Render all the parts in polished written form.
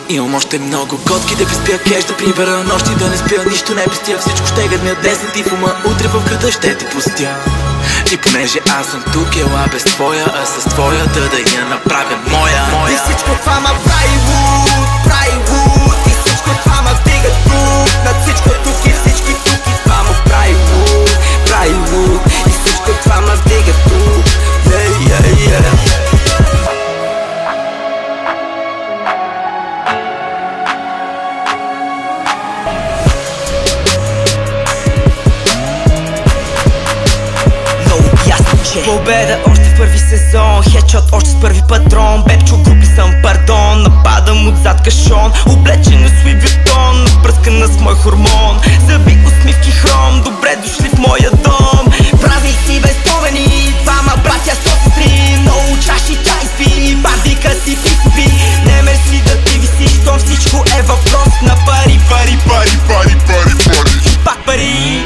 Имам още много котки да приспя кеш, да прибера нощи, да не спя, нищо не пестя. Всичко ще гърмя десен ти в ума, утре в града ще те пустя. И понеже аз съм тук, ела без твоя, а с твоята да я направя моя. И всичко това ма прави луд, и всичко това ма вдига тук, над всичко тук и всички тук, и това ма прави луд, и всичко това ма вдига тук. Победа още в първи сезон, хедшот още с първи патрон. Бепчо групи съм, пардон, нападам отзад кашон. Облечен на Луи Вютон, напръскана с мой хормон. Зъби, усмивки, хром, добре дошли в моя дом. Празници без спомени, двама братя с сестри. Много чаши чай спи, бандика си пи. Не мерси да ти висиш, то всичко е въпрос на пари. И пак пари.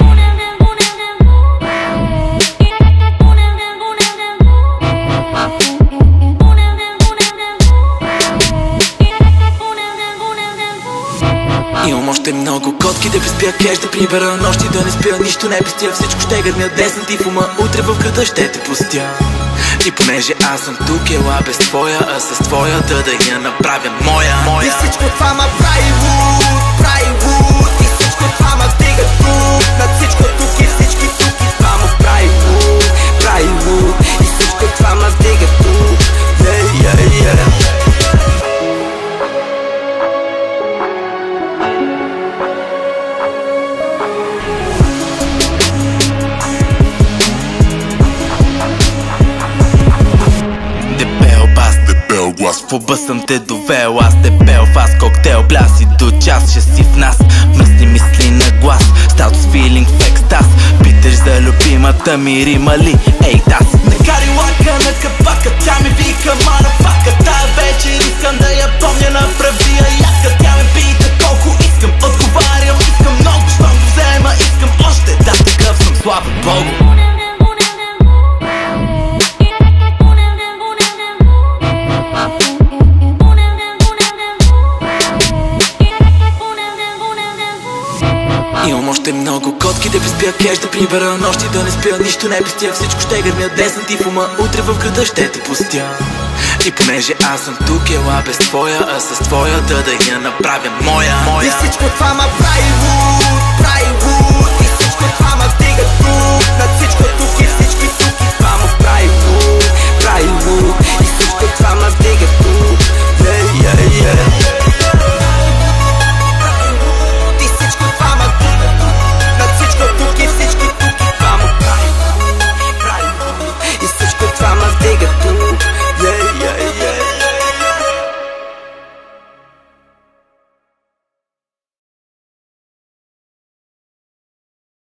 Имам още много котки да приспя кеш, да прибера нощи, да не спя, нищо не пестя. Всичко ще гърмя десен ти в ума, утре в града ще те пустя. И понеже аз съм тук, ела без твоя, а с твоята да я направя моя. И всичко това ма прави луд, и всичко това ма вдига тук, над всичко тук и всички тук, и това ма прави луд, и всичко това ма вдига тук. В оба съм те довел, аз дебел, фас коктейл, бляс и до час ще си в нас. Мръсни мисли на глас, стаут с филинг в екстаз. Питаш за любимата ми рима ли? Ей, таз. Накари лака на капака, тя ми вика манафака. Тая вечер искам да я помня, направи я яка. Тя ме пита колко искам, отговарям, искам много. Щом го взема, искам още, да такъв съм, слава Богу. Имам още много котки да приспя кеш, да прибера нощи, да не спя, нищо не пестя. Всичко ще гърмя десен ти в ума, утре в града ще те пустя. И понеже аз съм тук, ела без твоя, а с твоята да я направя моя. И всичко това ма прави луд,